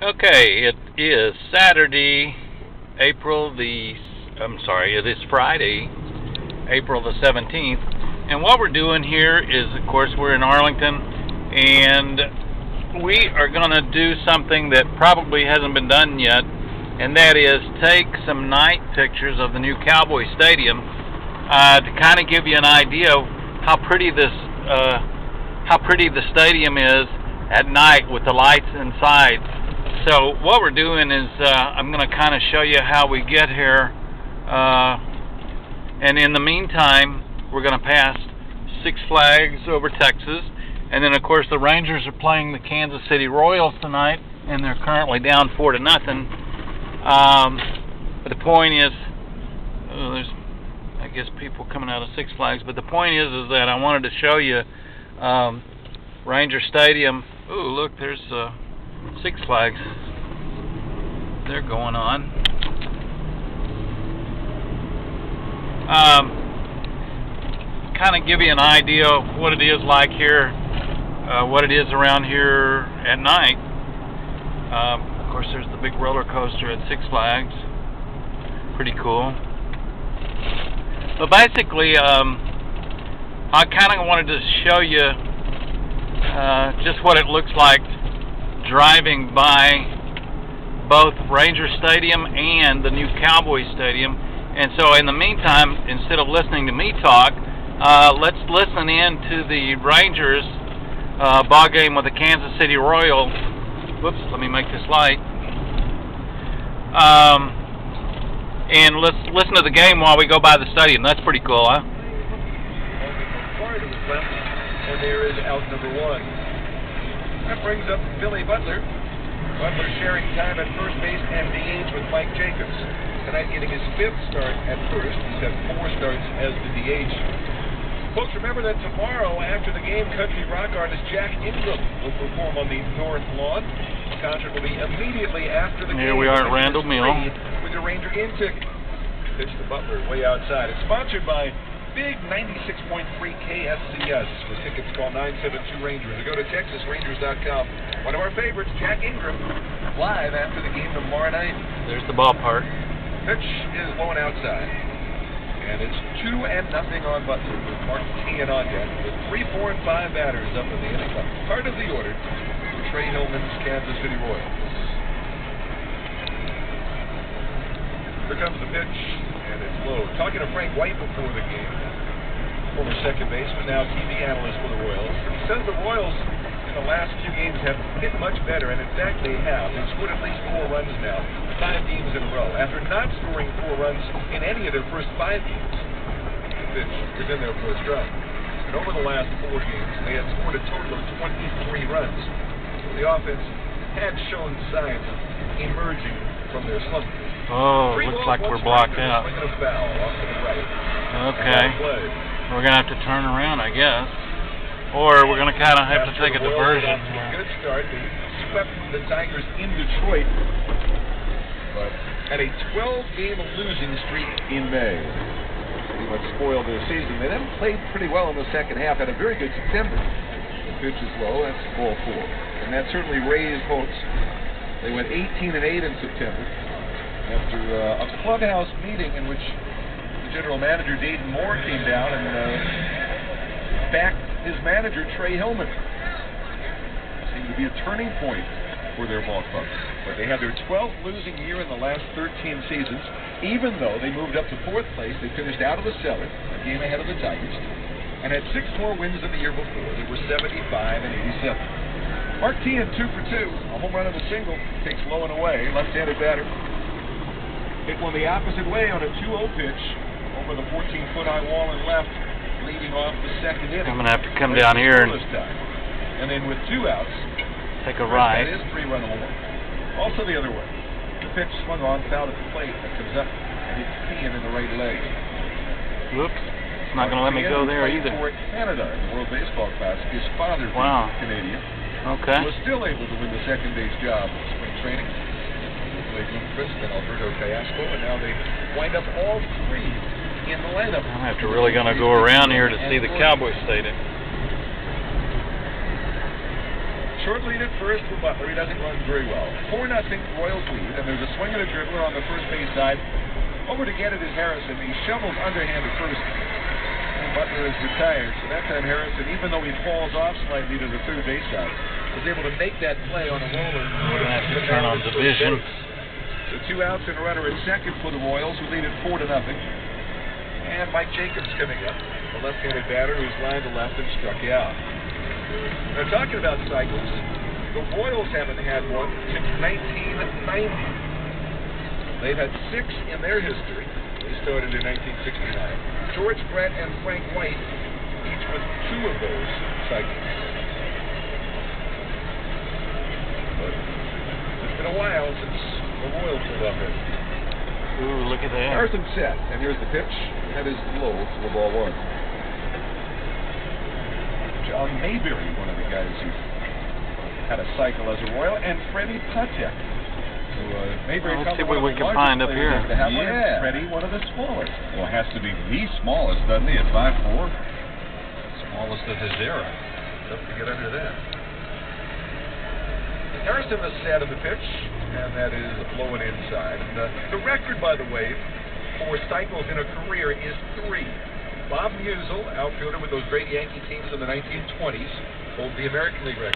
Okay, it is Saturday, it is Friday, April the 17th, and what we're doing here is, of course, we're in Arlington, and we are going to do something that probably hasn't been done yet, and that is take some night pictures of the new Cowboy Stadium to kind of give you an idea of how pretty the stadium is at night with the lights inside. So what we're doing is I'm going to kind of show you how we get here, and in the meantime we're going to pass Six Flags over Texas, and then of course the Rangers are playing the Kansas City Royals tonight, and they're currently down 4-0. But the point is, there's I guess people coming out of Six Flags, but the point is that I wanted to show you Ranger Stadium. Ooh, look, there's Six Flags. They're going on. Kind of give you an idea of what it is like here, what it is around here at night. Of course, there's the big roller coaster at Six Flags. Pretty cool. But basically, I kind of wanted to show you just what it looks like driving by both Ranger Stadium and the new Cowboy Stadium. And so in the meantime, instead of listening to me talk, let's listen in to the Rangers ball game with the Kansas City Royals. Whoops, let me make this light. And let's listen to the game while we go by the stadium. That's pretty cool, huh? And there is out number one. That brings up Billy Butler. Butler sharing time at first base and DH with Mike Jacobs. Tonight getting his fifth start at first. He's had 4 starts as the DH. Folks, remember that tomorrow after the game, country rock artist Jack Ingram will perform on the North Lawn. The concert will be immediately after the game. Here we are at Randall Mill. With your Ranger in ticket. Pitch to Butler way outside. It's sponsored by Big 96.3 KSCS. For tickets, call 972-RANGER or go to TexasRangers.com. One of our favorites, Jack Ingram, live after the game tomorrow night. There's the ballpark. Pitch is low and outside. And it's 2-0 on Butler with Mark Tian on deck with 3, 4, and 5 batters up in the inning. Part of the order for Trey Hillman's Kansas City Royals. Here comes the pitch, and it's low. Talking to Frank White before the game, former second baseman, now TV analyst for the Royals. He says the Royals in the last few games have hit much better, and in fact they have. They've scored at least 4 runs now, 5 games in a row, after not scoring 4 runs in any of their first 5 games. The pitch is in there for a strike. And over the last 4 games, they had scored a total of 23 runs. So the offense had shown signs of emerging from their slump. Oh, looks like we're blocked out. Okay. We're going to have to turn around, I guess. Or we're going to kind of have to take a diversion. Good start. They swept the Tigers in Detroit, but had a 12-game losing streak in May. Pretty much spoiled their season. They then played pretty well in the second half. Had a very good September. The pitch is low. That's ball 4. And that certainly raised hopes. They went 18-8 in September. After a clubhouse meeting in which the general manager, Dayton Moore, came down and backed his manager, Trey Hillman. It seemed to be a turning point for their ball club. But they had their 12th losing year in the last 13 seasons. Even though they moved up to 4th place, they finished out of the cellar, a game ahead of the Tigers, and had 6 more wins than the year before. They were 75 and 87. Mark Tian, 2 for 2, a home run and a single, takes low and away, left-handed batter. Hit one the opposite way on a 2-0 pitch over the 14-foot high wall and left, leading off the second inning. I'm going to have to come down here and then with 2 outs, take a ride. That is 3-run home run. Also the other way. The pitch swung on, fouled at the plate. That comes up and hits Tian in the right leg. Whoops. It's not going to let me go there either. For Canada in the World Baseball Classic. His father being Canadian. Okay. Was still able to win the second base job in spring training. President Alberto Cayasco, and now they wind up all 3 in the lineup. I'm have to really going to go around here to see the Cowboy Stadium. Short lead at first for Butler. He doesn't run very well. 4-0 Royals lead, and there's a swing and a dribbler on the first base side. Over to get it is Harrison. He shovels underhand at first. And Butler is retired. So that time Harrison, even though he falls off slightly to the third base side, was able to make that play on a roller. We're going to have to turn on division. So 2 outs and a runner at second for the Royals, who lead it 4-0. And Mike Jacobs coming up, a left-handed batter who's lined to left and struck you out. Now, talking about cycles, the Royals haven't had one since 1990. They've had 6 in their history. They started in 1969. George Brett and Frank White, each with 2 of those cycles. But it's been a while since the Royals pulled off it. Ooh, look at that. Harrison set, and here's the pitch. That is low for the ball 1. John Mayberry, one of the guys who had a cycle as a Royal, and Freddie Patek. Mayberry, let's see what we can find up here. Yeah. Freddie, one of the smallest. Well, it has to be the smallest, doesn't he, at 5'4"? Smallest of his era. Tough to get under that. Harrison is set of the pitch, and that is blowing inside. And the record, by the way, for cycles in a career is 3. Bob Musial, outfielder with those great Yankee teams in the 1920s, holds the American League record.